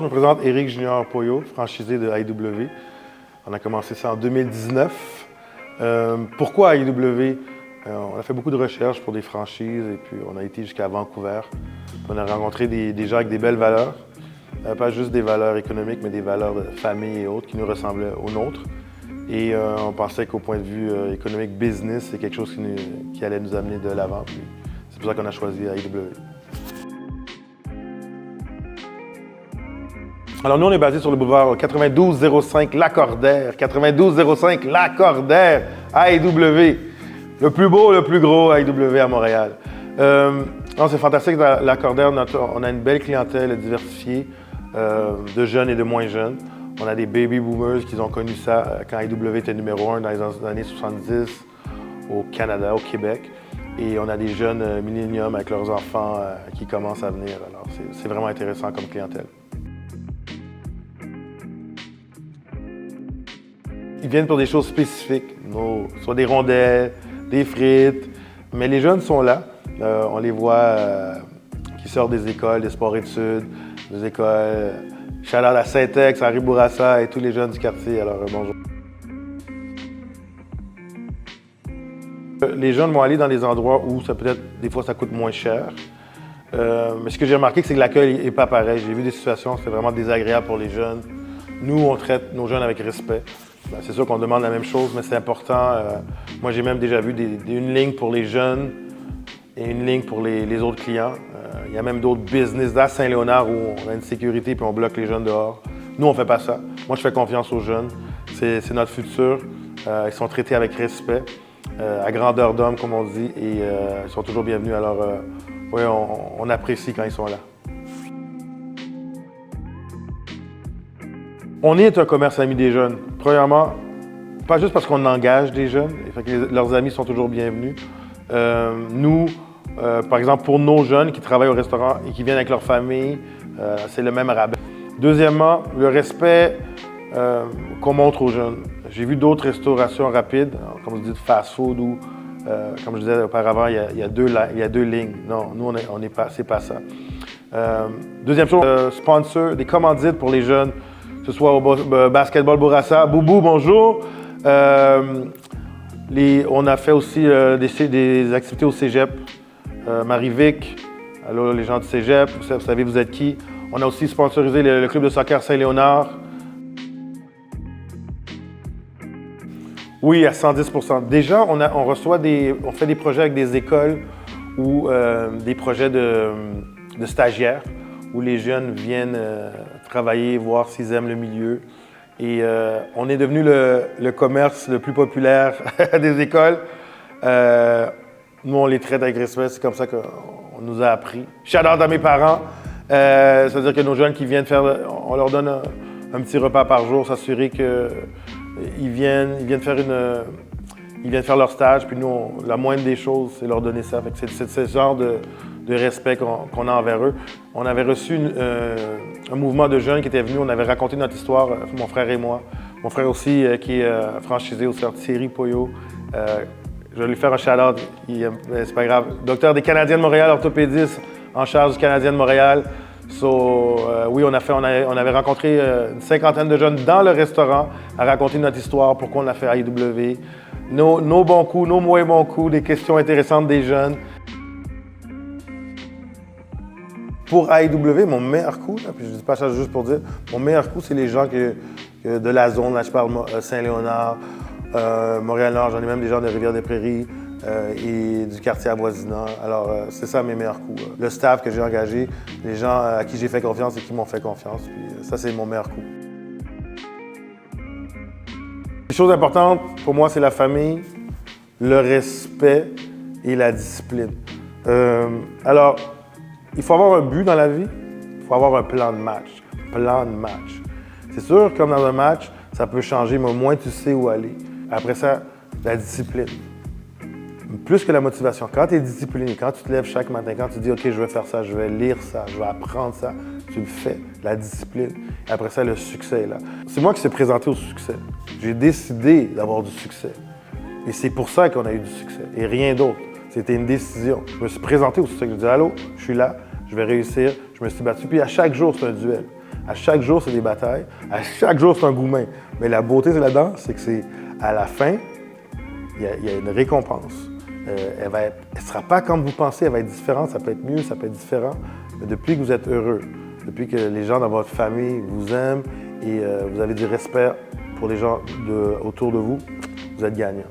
je me présente Éric Junior Poyo, franchisé de AEW. On a commencé ça en 2019. Pourquoi AEW? On a fait beaucoup de recherches pour des franchises et puis on a été jusqu'à Vancouver. On a rencontré des gens avec des belles valeurs, pas juste des valeurs économiques, mais des valeurs de famille et autres qui nous ressemblaient aux nôtres. Et on pensait qu'au point de vue économique, business, c'est quelque chose qui allait nous amener de l'avant. C'est pour ça qu'on a choisi AEW. Alors nous, on est basé sur le boulevard 9205 Lacordaire. 9205 Lacordaire, AEW. Le plus beau, le plus gros AEW à Montréal. C'est fantastique, Lacordaire, on a une belle clientèle diversifiée de jeunes et de moins jeunes. On a des baby boomers qui ont connu ça quand AEW était numéro 1 dans les années 70 au Canada, au Québec. Et on a des jeunes milléniums avec leurs enfants qui commencent à venir. Alors c'est vraiment intéressant comme clientèle. Ils viennent pour des choses spécifiques, soit des rondelles, des frites, mais les jeunes sont là. On les voit qui sortent des écoles, des sports-études, des écoles. Shout-out à Saint-Ex, à Ribourassa et tous les jeunes du quartier. Alors bonjour. Les jeunes vont aller dans des endroits où des fois ça coûte moins cher. Mais ce que j'ai remarqué, c'est que l'accueil n'est pas pareil. J'ai vu des situations où c'était vraiment désagréable pour les jeunes. Nous, on traite nos jeunes avec respect. C'est sûr qu'on demande la même chose, mais c'est important. Moi, j'ai même déjà vu une ligne pour les jeunes et une ligne pour les autres clients. Il y a même d'autres business à Saint-Léonard où on a une sécurité puis on bloque les jeunes dehors. Nous, on ne fait pas ça. Moi, je fais confiance aux jeunes. C'est notre futur. Ils sont traités avec respect, à grandeur d'homme, comme on dit, et ils sont toujours bienvenus. Alors, oui, on apprécie quand ils sont là. On est un commerce ami des jeunes. Premièrement, pas juste parce qu'on engage des jeunes, fait que leurs amis sont toujours bienvenus. Nous, par exemple, pour nos jeunes qui travaillent au restaurant et qui viennent avec leur famille, c'est le même rabais. Deuxièmement, le respect qu'on montre aux jeunes. J'ai vu d'autres restaurations rapides, comme vous dites, fast-food, ou comme je disais auparavant, il y a deux lignes. Non, nous, c'est pas ça. Deuxième chose, sponsor, des commandites pour les jeunes. Que ce soit au Basketball Bourassa. Boubou, bonjour. On a fait aussi des activités au cégep. Marie-Vic, allô les gens du cégep, vous savez vous êtes qui. On a aussi sponsorisé le club de soccer Saint-Léonard. Oui, à 110 %. Déjà, on fait des projets avec des écoles ou des projets de stagiaires où les jeunes viennent travailler, voir s'ils aiment le milieu. Et on est devenu le commerce le plus populaire des écoles. Nous, on les traite avec respect, c'est comme ça qu'on nous a appris. Shout-out à mes parents. C'est-à-dire que nos jeunes qui viennent on leur donne un petit repas par jour, s'assurer qu'ils viennent faire leur stage. Puis nous, la moindre des choses, c'est leur donner ça. C'est ce genre de respect qu'on a envers eux. On avait reçu un mouvement de jeunes qui étaient venus. On avait raconté notre histoire, mon frère et moi. Mon frère aussi, qui est franchisé au centre Thierry Poyo. Je vais lui faire un shout-out, c'est pas grave. Docteur des Canadiens de Montréal, orthopédiste en charge du Canadien de Montréal. Oui, on avait rencontré une cinquantaine de jeunes dans le restaurant à raconter notre histoire, pourquoi on a fait AEW. Nos bons coups, nos moins bons coups, des questions intéressantes des jeunes. Pour AEW, mon meilleur coup, là, puis je ne dis pas ça juste pour dire, mon meilleur coup, c'est les gens de la zone. Là, je parle Saint-Léonard, Montréal-Nord, j'en ai même des gens de Rivière-des-Prairies et du quartier avoisinant. Alors, c'est ça mes meilleurs coups. Le staff que j'ai engagé, les gens à qui j'ai fait confiance et qui m'ont fait confiance. Puis, ça, c'est mon meilleur coup. Les choses importantes pour moi, c'est la famille, le respect et la discipline. Alors, il faut avoir un but dans la vie, il faut avoir un plan de match. C'est sûr, comme dans un match, ça peut changer, mais au moins tu sais où aller. Après ça, la discipline. Plus que la motivation. Quand tu es discipliné, quand tu te lèves chaque matin, quand tu dis « OK, je vais faire ça, je vais lire ça, je vais apprendre ça », tu le fais, la discipline. Et après ça, le succès est là. C'est moi qui s'est présenté au succès. J'ai décidé d'avoir du succès. Et c'est pour ça qu'on a eu du succès, et rien d'autre. C'était une décision. Je me suis présenté au succès. Je me dit « Allô, je suis là, je vais réussir ». Je me suis battu. Puis à chaque jour, c'est un duel. À chaque jour, c'est des batailles. À chaque jour, c'est un gourmet. Mais la beauté de là-dedans, c'est que c'est à la fin, il y a une récompense. Elle ne sera pas comme vous pensez, elle va être différente. Ça peut être mieux, ça peut être différent. Mais depuis que vous êtes heureux, depuis que les gens dans votre famille vous aiment et vous avez du respect pour les gens autour de vous, vous êtes gagnant.